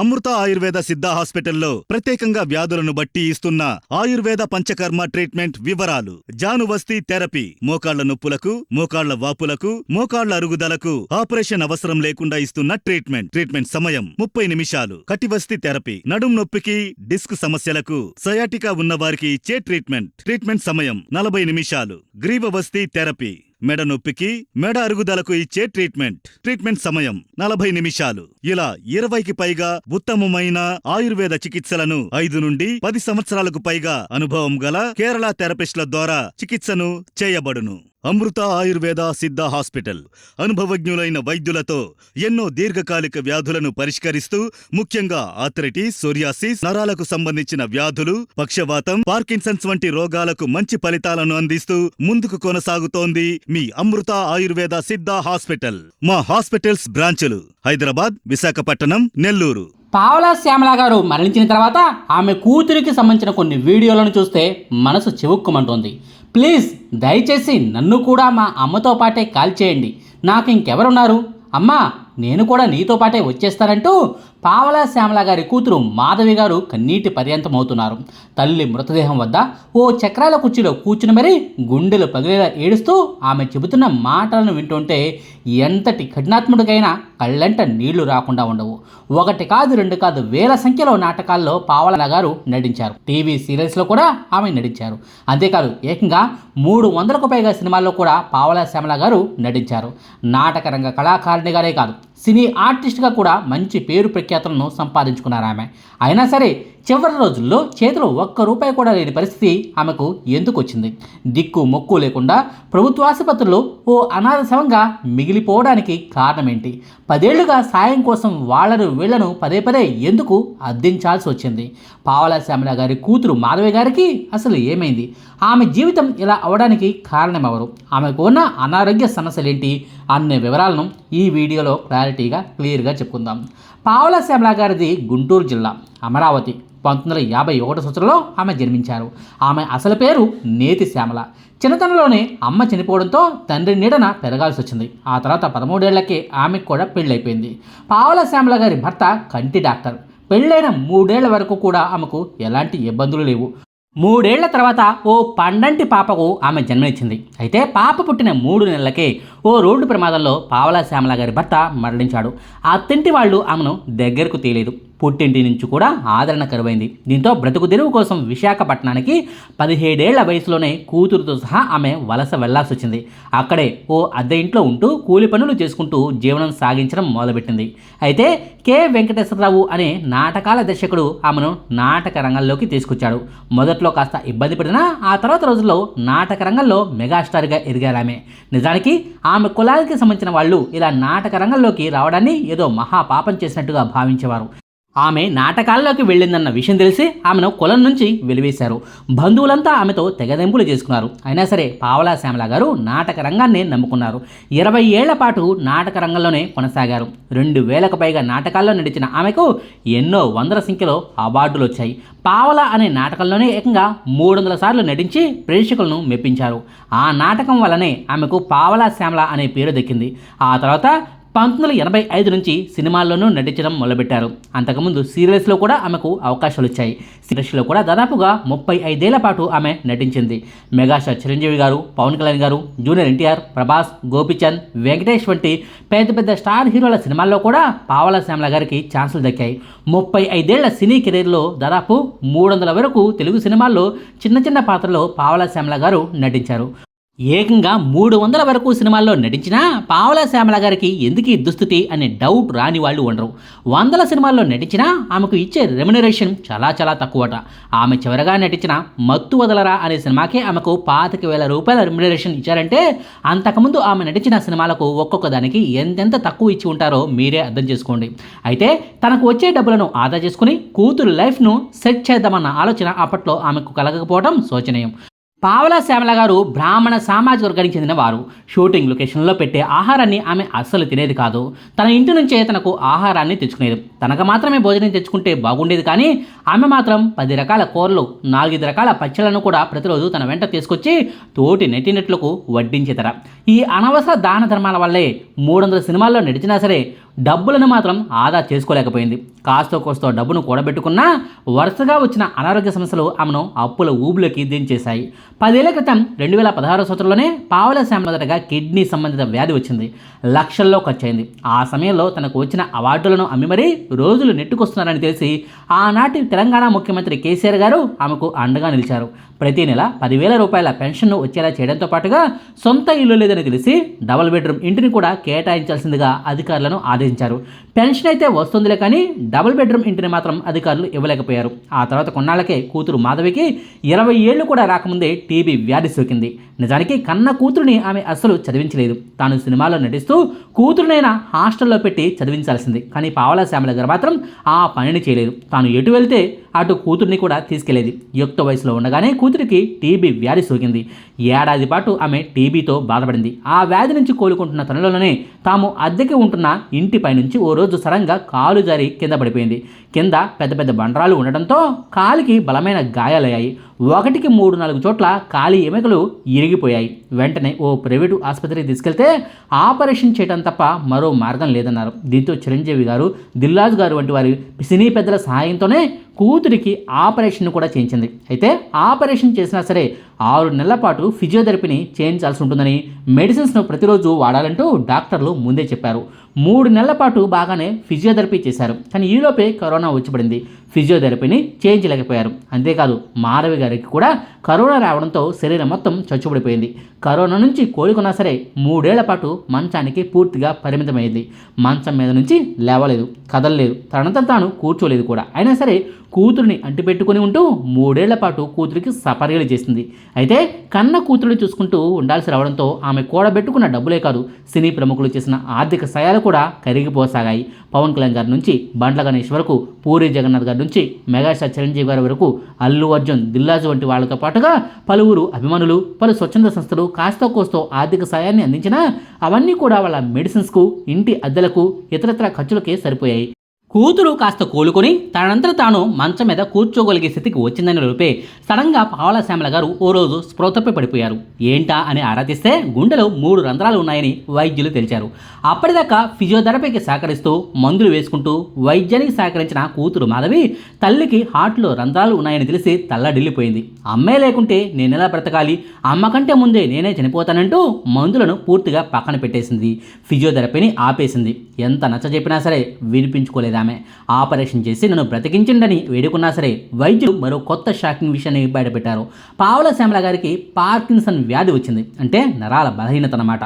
అమృత ఆయుర్వేద సిద్ధ హాస్పిటల్లో ప్రత్యేకంగా వ్యాధులను బట్టి ఇస్తున్న ఆయుర్వేద పంచకర్మ ట్రీట్మెంట్ వివరాలు. జానువస్తి థెరపీ, మోకాళ్ల నొప్పులకు, మోకాళ్ల వాపులకు, మోకాళ్ల అరుగుదలకు ఆపరేషన్ అవసరం లేకుండా ఇస్తున్న ట్రీట్మెంట్ సమయం 30 నిమిషాలు. కటివస్తి థెరపీ, నడుం నొప్పికి, డిస్క్ సమస్యలకు, సయాటికా ఉన్నవారికి ఇచ్చే ట్రీట్మెంట్ సమయం 40 నిమిషాలు. గ్రీవవస్తి థెరపీ, మెడ నొప్పికి, మెడ అరుగుదలకు ఇచ్చే ట్రీట్మెంట్ సమయం 40 నిమిషాలు. ఇలా 20కి పైగా ఉత్తమమైన ఆయుర్వేద చికిత్సలను 5 నుండి 10 సంవత్సరాలకు పైగా అనుభవం గల కేరళ థెరపిస్టుల ద్వారా చికిత్సను చేయబడును. అమృత ఆయుర్వేద సిద్ధ హాస్పిటల్ అనుభవజ్ఞులైన వైద్యులతో ఎన్నో దీర్ఘకాలిక వ్యాధులను పరిష్కరిస్తూ, ముఖ్యంగా ఆర్థరైటిస్, సోరియాసిస్, నరాలకు సంబంధించిన వ్యాధులు, పక్షవాతం, పార్కిన్సన్స్ వంటి రోగాలకు మంచి ఫలితాలను అందిస్తూ ముందుకు కొనసాగుతోంది మీ అమృత ఆయుర్వేద సిద్ధ హాస్పిటల్. మా హాస్పిటల్స్ బ్రాంచులు హైదరాబాద్, విశాఖపట్నం, నెల్లూరు. పావలా శ్యామల గారు మరణించిన తర్వాత ఆమె కూతురికి సంబంధించిన కొన్ని వీడియోలను చూస్తే మనసు చివుక్కుమంటోంది. ప్లీజ్ దయచేసి నన్ను కూడా మా అమ్మతో పాటే కాల్ చేయండి, నాకు ఇంకెవరున్నారు అమ్మా, నేను కూడా నీతో పాటే వచ్చేస్తానంటూ పావలా శ్యామల గారి కూతురు మాధవి గారు కన్నీటి పర్యంతమవుతున్నారు. తల్లి మృతదేహం వద్ద ఓ చక్రాల కుర్చీలో కూర్చుని మరీ గుండెలు పగిలేలా ఏడుస్తూ ఆమె చెబుతున్న మాటలను వింటుంటే ఎంతటి కఠినాత్ముడికైనా కళ్ళంట నీళ్లు రాకుండా ఉండవు. 1 కాదు 2 కాదు వేల సంఖ్యలో నాటకాల్లో పావలా గారు నటించారు. టీవీ సీరియల్స్లో కూడా ఆమె నటించారు. అంతేకాదు ఏకంగా 300కు పైగా సినిమాల్లో కూడా పావలా శ్యామల గారు నటించారు. నాటకరంగ కళాకారిణిగానే కాదు, సినీ ఆర్టిస్ట్గా కూడా మంచి పేరు ప్రఖ్యాతులను సంపాదించుకున్నారు ఆమె. అయినా సరే చివరి రోజుల్లో చేతిలో 1 రూపాయి కూడా లేని పరిస్థితి ఆమెకు ఎందుకు వచ్చింది? దిక్కు మొక్కు లేకుండా ప్రభుత్వ ఆసుపత్రుల్లో ఓ అనాథ శవంగా మిగిలిపోవడానికి కారణమేంటి? 10 ఏళ్లుగా సాయం కోసం వీళ్లను పదే పదే ఎందుకు అర్థించాల్సి వచ్చింది? పావలా శ్యామల గారి కూతురు మాధవి గారికి అసలు ఏమైంది? ఆమె జీవితం ఇలా అవడానికి కారణమెవరు? ఆమెకు ఉన్న అనారోగ్య సమస్యలేంటి అనే వివరాలను ఈ వీడియోలో క్లియర్గా చెప్పుకుందాం. పావలా శ్యామల గారిది గుంటూరు జిల్లా, అమరావతి. 1951 సంవత్సరంలో ఆమె జన్మించారు. ఆమె అసలు పేరు నేతి శ్యామల. చిన్నతనంలోనే అమ్మ చనిపోవడంతో తండ్రి నీడన పెరగాల్సి వచ్చింది. ఆ తర్వాత 13 ఏళ్లకే ఆమెకు కూడా పెళ్ళైపోయింది. పావలా శ్యామల గారి భర్త కంటి డాక్టర్. పెళ్ళైన 3 ఏళ్ల వరకు కూడా ఆమెకు ఎలాంటి ఇబ్బందులు లేవు. 3 ఏళ్ల తర్వాత ఓ పండంటి పాపకు ఆమె జన్మనిచ్చింది. అయితే పాప పుట్టిన 3 నెలలకే ఓ రోడ్డు ప్రమాదంలో పావలా శ్యామల గారి భర్త మరణించాడు. అత్తింటి వాళ్ళు ఆమెను దగ్గరకు తేలేదు. పుట్టింటి నుంచి కూడా ఆదరణ కరువైంది. దీంతో బ్రతుకు తెరువు కోసం విశాఖపట్నానికి 17 ఏళ్ల వయసులోనే కూతురుతో సహా ఆమె వలస వెళ్లాల్సి వచ్చింది. అక్కడే ఓ అద్దె ఇంట్లో ఉంటూ కూలి పనులు చేసుకుంటూ జీవనం సాగించడం మొదలుపెట్టింది. అయితే కె వెంకటేశ్వరరావు అనే నాటకాల దర్శకుడు ఆమెను నాటక రంగంలోకి తీసుకొచ్చాడు. మొదట్లో కాస్త ఇబ్బంది పడినా ఆ తర్వాత రోజుల్లో నాటక రంగంలో మెగాస్టార్గా ఎదిగారు ఆమె. నిజానికి ఆమె కులానికి సంబంధించిన వాళ్ళు ఇలా నాటక రంగంలోకి రావడాన్ని ఏదో మహాపాపం చేసినట్టుగా భావించేవారు. ఆమె నాటకాల్లోకి వెళ్ళిందన్న విషయం తెలిసి ఆమెను కులం నుంచి వెలివేశారు. బంధువులంతా ఆమెతో తెగదెంపులు చేసుకున్నారు. అయినా సరే పావలా శ్యామల గారు నాటక రంగాన్ని నమ్ముకున్నారు. 20 ఏళ్ల పాటు నాటక రంగంలోనే కొనసాగారు. 2000కు పైగా నాటకాల్లో నడిచిన ఆమెకు ఎన్నో వందల సంఖ్యలో అవార్డులు వచ్చాయి. పావలా అనే నాటకంలోనే ఏకంగా 300 సార్లు నటించి ప్రేక్షకులను మెప్పించారు. ఆ నాటకం వల్లనే ఆమెకు పావలా శ్యామల అనే పేరు దక్కింది. ఆ తర్వాత 1985 నుంచి సినిమాల్లోనూ నటించడం మొదలుపెట్టారు. అంతకుముందు సీరియల్స్లో కూడా ఆమెకు అవకాశాలు వచ్చాయి. సీరియల్స్లో కూడా దాదాపుగా 35 ఏళ్ల పాటు ఆమె నటించింది. మెగాస్టార్ చిరంజీవి గారు, పవన్ కళ్యాణ్ గారు, జూనియర్ ఎన్టీఆర్, ప్రభాస్, గోపిచంద్, వెంకటేష్ వంటి పెద్ద స్టార్ హీరోల సినిమాల్లో కూడా పావలా శ్యామల గారికి ఛాన్సులు దక్కాయి. 35 ఏళ్ల సినీ కెరీర్లో దాదాపు 300 వరకు తెలుగు సినిమాల్లో చిన్న పాత్రలో పావలా శ్యామల గారు నటించారు. ఏకంగా 300 వరకు సినిమాల్లో నటించినా పావలా శ్యామల గారికి ఎందుకు ఈ దుస్థితి అనే డౌట్ రాని వాళ్ళు ఉండరు. 100 సినిమాల్లో నటించినా ఆమెకు ఇచ్చే రెమ్యునరేషన్ చాలా తక్కువట. ఆమె చివరగా నటించిన మత్తు వదలరా అనే సినిమాకే ఆమెకు 25,000 రూపాయల రెమ్యునరేషన్ ఇచ్చారంటే అంతకుముందు ఆమె నటించిన సినిమాలకు ఒక్కొక్క దానికి ఎంతెంత తక్కువ ఇచ్చి ఉంటారో మీరే అర్థం చేసుకోండి. అయితే తనకు వచ్చే డబ్బులను ఆదా చేసుకుని కూతురు లైఫ్ను సెట్ చేద్దామన్న ఆలోచన అప్పట్లో ఆమెకు కలగకపోవడం శోచనీయం. పావలా శ్యామల గారు బ్రాహ్మణ సామాజిక వర్గానికి చెందిన వారు. షూటింగ్ లొకేషన్లో పెట్టే ఆహారాన్ని ఆమె అస్సలు తినేది కాదు. తన ఇంటి నుంచే తనకు ఆహారాన్ని తెచ్చుకునేది. తనకు మాత్రమే భోజనం తెచ్చుకుంటే బాగుండేది, కానీ ఆమె మాత్రం 10 రకాల కూరలు, 4 రకాల పచ్చళ్లను కూడా ప్రతిరోజు తన వెంట తీసుకొచ్చి తోటి నటినట్లకు వడ్డించేదర. ఈ అనవసర దాన ధర్మాల వల్లే 300 సినిమాల్లో నడిచినా సరే డబ్బులను మాత్రం ఆదా చేసుకోలేకపోయింది. కాస్తో కోస్తో డబ్బును కూడబెట్టుకున్నా వరుసగా వచ్చిన అనారోగ్య సమస్యలు ఆమెను అప్పుల ఊబులోకి దించేశాయి. 10 ఏళ్ల క్రితం 2016 సంవత్సరంలోనే పావలా శ్యామ్ మొదటగా కిడ్నీ సంబంధిత వ్యాధి వచ్చింది. లక్షల్లో ఖర్చయింది. ఆ సమయంలో తనకు వచ్చిన అవార్డులను అమ్మి మరీ రోజులు నెట్టుకొస్తున్నారని తెలిసి ఆనాటి తెలంగాణ ముఖ్యమంత్రి కేసీఆర్ గారు ఆమెకు అండగా నిలిచారు. ప్రతి నెల 10,000 రూపాయల పెన్షన్ను వచ్చేలా చేయడంతో పాటుగా సొంత ఇల్లు లేదని తెలిసి డబుల్ బెడ్రూమ్ ఇంటిని కూడా కేటాయించాల్సిందిగా అధికారులను ఆదేశించారు. పెన్షన్ అయితే వస్తుందిలే కానీ డబుల్ బెడ్రూమ్ ఇంటిని మాత్రం అధికారులు ఇవ్వలేకపోయారు. ఆ తర్వాత కొన్నాళ్లకే కూతురు మాధవికి 20 ఏళ్లు కూడా రాకముందే టీబీ వ్యాధి సోకింది. నిజానికి కన్న కూతురుని ఆమె అస్సలు చదివించలేదు. తాను సినిమాలో నటిస్తూ కూతురునైనా హాస్టల్లో పెట్టి చదివించాల్సింది. కానీ పావలా శ్యామల గారు మాత్రం ఆ పనిని చేయలేదు. తాను ఎటు వెళ్తే అటు కూతుర్ని కూడా తీసుకెళ్లేది. యుక్త వయసులో ఉండగానే కూతురికి టీబీ వ్యాధి సోకింది. ఏడాది పాటు ఆమె టీబీతో బాధపడింది. ఆ వ్యాధి నుంచి కోలుకుంటున్న తనలోనే తాము అద్దెకి ఉంటున్న ఇంటిపై నుంచి ఓ రోజు సడన్గా కాలు జారి కింద పడిపోయింది. కింద పెద్ద పెద్ద బండరాలు ఉండడంతో కాలికి బలమైన గాయాలయ్యాయి. 1-3-4 చోట్ల కాలి ఎముకలు ఇరిగిపోయాయి. వెంటనే ఓ ప్రైవేటు ఆసుపత్రికి తీసుకెళ్తే ఆపరేషన్ చేయడం తప్ప మరో మార్గం లేదన్నారు. దీంతో చిరంజీవి గారు, దిల్రాజు గారు వంటి వారి సినీ పెద్దల సహాయంతోనే కూతురికి ఆపరేషన్ కూడా చేయించింది. అయితే ఆపరేషన్ చేసినా సరే 6 నెలల పాటు ఫిజియోథెరపీని చేయించాల్సి ఉంటుందని, మెడిసిన్స్ను ప్రతిరోజు వాడాలంటూ డాక్టర్లు ముందే చెప్పారు. 3 నెలల పాటు బాగానే ఫిజియోథెరపీ చేశారు. కానీ ఈలోపే కరోనా వచ్చి పడింది. ఫిజియోథెరపీని చేయించలేకపోయారు. అంతేకాదు మాధవి గారికి కూడా కరోనా రావడంతో శరీరం మొత్తం చచ్చుబడిపోయింది. కరోనా నుంచి కోలుకున్నా సరే 3 ఏళ్ల పాటు మంచానికి పూర్తిగా పరిమితమైంది. మంచం మీద నుంచి లేవలేదు, కదలలేదు, తనంతా తాను కూర్చోలేదు కూడా. అయినా సరే కూతురిని అంటిపెట్టుకుని ఉంటూ 3 ఏళ్ల పాటు కూతురికి సపర్యలు చేసింది. అయితే కన్న కూతురిని చూసుకుంటూ ఉండాల్సి రావడంతో ఆమె కూడబెట్టుకున్న డబ్బులే కాదు, సినీ ప్రముఖులు చేసిన ఆర్థిక సాయాలు కూడా కరిగిపోసాగాయి. పవన్ కళ్యాణ్ గారి నుంచి బండ్ల గణేష్ వరకు, పూరి జగన్నాథ్ గారి నుంచి మెగాస్టార్ చిరంజీవి గారి వరకు, అల్లు అర్జున్, దిల్రాజు వంటి వాళ్లతో పాటుగా పలువురు అభిమానులు, పలు స్వచ్ఛంద సంస్థలు కాస్తో కోస్తో ఆర్థిక సాయాన్ని అందించినా అవన్నీ కూడా వాళ్ళ మెడిసిన్స్కు, ఇంటి అద్దెలకు, ఇతరత్ర ఖర్చులకే సరిపోయాయి. కూతురు కాస్త కోలుకొని తనంతట తాను మంచం మీద కూర్చోగలిగే స్థితికి వచ్చిందని లోపే సడన్గా పావలా శ్యామల గారు ఓ రోజు స్పృహతప్పి పడిపోయారు. ఏంటా అని ఆరాధిస్తే గుండెలో 3 రంధ్రాలు ఉన్నాయని వైద్యులు తెలిచారు. అప్పటిదాకా ఫిజియోథెరపీకి సహకరిస్తూ మందులు వేసుకుంటూ వైద్యానికి సహకరించిన కూతురు మాధవి తల్లికి హార్ట్లో రంధ్రాలు ఉన్నాయని తెలిసి తల్లడిల్లిపోయింది. అమ్మే లేకుంటే నేనెలా బ్రతకాలి, అమ్మ కంటే ముందే నేనే చనిపోతానంటూ మందులను పూర్తిగా పక్కన పెట్టేసింది. ఫిజియోథెరపీని ఆపేసింది. ఎంత నచ్చజెప్పినా సరే వినిపించుకోలేదు. ఆమె ఆపరేషన్ చేసి నన్ను బ్రతికించండి వేడుకున్నా సరే వైద్యులు మరో కొత్త షాకింగ్ విషయాన్ని బయటపెట్టారు. పావలా శ్యామల గారికి పార్కిన్సన్ వ్యాధి వచ్చింది. అంటే నరాల బలహీనత అన్నమాట.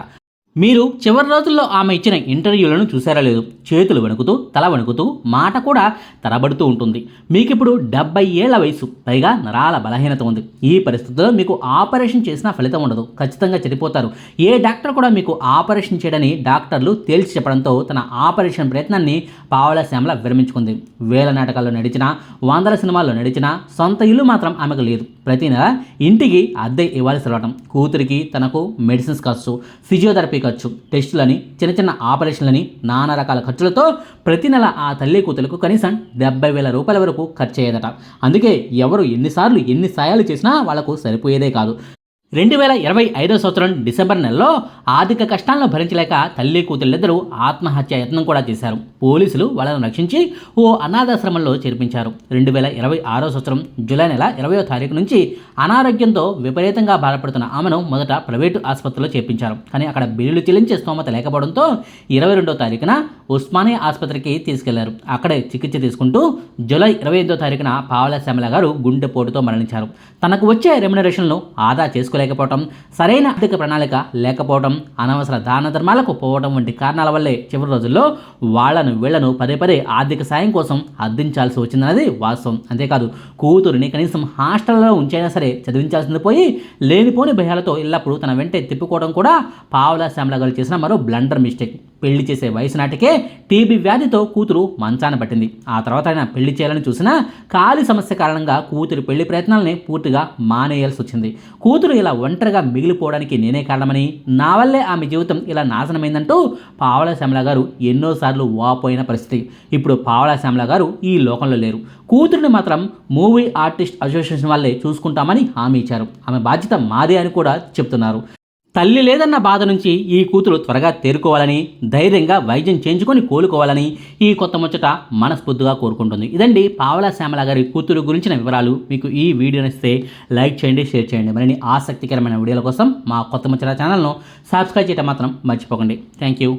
మీరు చివరి రోజుల్లో ఆమె ఇచ్చిన ఇంటర్వ్యూలను చూసారా లేదు? చేతులు వణుకుతూ, తల వణుకుతూ, మాట కూడా తరబడుతూ ఉంటుంది. మీకు ఇప్పుడు 70 ఏళ్ల వయసు, పైగా నరాల బలహీనత ఉంది. ఈ పరిస్థితుల్లో మీకు ఆపరేషన్ చేసినా ఫలితం ఉండదు, ఖచ్చితంగా చనిపోతారు. ఏ డాక్టర్ కూడా మీకు ఆపరేషన్ చేయడని డాక్టర్లు తేల్చి చెప్పడంతో తన ఆపరేషన్ ప్రయత్నాన్ని పావలా శ్యామల విరమించుకుంది. వేల నాటకాల్లో నడిచినా, 100 సినిమాల్లో నడిచినా సొంత ఇల్లు మాత్రం ఆమెకు లేదు. ప్రతి నెల ఇంటికి అద్దె ఇవ్వాల్సి రావడం, కూతురికి తనకు మెడిసిన్స్ ఖర్చు, ఫిజియోథెరపీ ఖర్చు, టెస్టులని, చిన్న చిన్న ఆపరేషన్లని, నానా రకాల ఖర్చులతో ప్రతి నెల ఆ తల్లి కూతులకు కనీసం 70,000 రూపాయల వరకు ఖర్చు అయ్యేదట. అందుకే ఎవరు ఎన్ని సాయాలు చేసినా వాళ్లకు సరిపోయేదే కాదు. 2025 సంవత్సరం డిసెంబర్ నెలలో ఆర్థిక కష్టాలను భరించలేక తల్లి కూతుళ్ళిద్దరూ ఆత్మహత్య యత్నం కూడా చేశారు. పోలీసులు వాళ్ళను రక్షించి ఓ అనాథాశ్రమంలో చేర్పించారు. 2026 సంవత్సరం జూలై నెల 20వ తారీఖు నుంచి అనారోగ్యంతో విపరీతంగా బాధపడుతున్న ఆమెను మొదట ప్రైవేటు ఆసుపత్రిలో చేర్పించారు. కానీ అక్కడ బిల్లులు చెల్లించే స్తోమత లేకపోవడంతో 22వ తారీఖున ఉస్మానియా ఆసుపత్రికి తీసుకెళ్లారు. అక్కడే చికిత్స తీసుకుంటూ జూలై 25వ తారీఖున పావలా శ్యామల గారు గుండెపోటుతో మరణించారు. తనకు వచ్చే రెమ్యునరేషన్ను ఆదా చేసుకోలేకపోవడం, సరైన ఆర్థిక ప్రణాళిక లేకపోవడం, అనవసర దాన ధర్మాలకు పోవడం వంటి కారణాల వల్లే చివరి రోజుల్లో వీళ్లను పదే ఆర్థిక సాయం కోసం అర్థించాల్సి వచ్చిందన్నది వాస్తవం. అంతేకాదు కూతురిని కనీసం హాస్టల్లో ఉంచైనా సరే చదివించాల్సింది పోయి లేనిపోని భయాలతో ఎల్లప్పుడూ తన వెంటే తిప్పుకోవడం కూడా పావలా శ్యామల గారు చేసిన మరో బ్లండర్ మిస్టేక్. పెళ్లి చేసే వయసు నాటికే టీబీ వ్యాధితో కూతురు మంచాన పట్టింది. ఆ తర్వాత ఆయన పెళ్లి చేయాలని చూసినా కాలి సమస్య కారణంగా కూతురు పెళ్లి ప్రయత్నాలని పూర్తిగా మానేయాల్సి వచ్చింది. కూతురు ఇలా ఒంటరిగా మిగిలిపోవడానికి నేనే కారణమని, నా వల్లే ఆమె జీవితం ఇలా నాశనమైందంటూ పావలా శ్యామల గారు ఎన్నోసార్లు వాపోయిన పరిస్థితి. ఇప్పుడు పావలా శ్యామల గారు ఈ లోకంలో లేరు. కూతురిని మాత్రం మూవీ ఆర్టిస్ట్ అసోసియేషన్ వాళ్ళే చూసుకుంటామని హామీ ఇచ్చారు. ఆమె బాధ్యత మాదే అని కూడా చెప్తున్నారు. తల్లి లేదన్న బాధ నుంచి ఈ కూతురు త్వరగా తేరుకోవాలని, ధైర్యంగా వైద్యం చేయించుకొని కోలుకోవాలని ఈ కొత్త ముచ్చట మనస్ఫూర్తిగా కోరుకుంటుంది. ఇదండి పావలా శ్యామల గారి కూతురు గురించిన వివరాలు. మీకు ఈ వీడియో నచ్చితే లైక్ చేయండి, షేర్ చేయండి. మరిన్ని ఆసక్తికరమైన వీడియోల కోసం మా కొత్త ముచ్చట ఛానల్ను సబ్స్క్రైబ్ చేయడం మాత్రం మర్చిపోకండి. Thank you.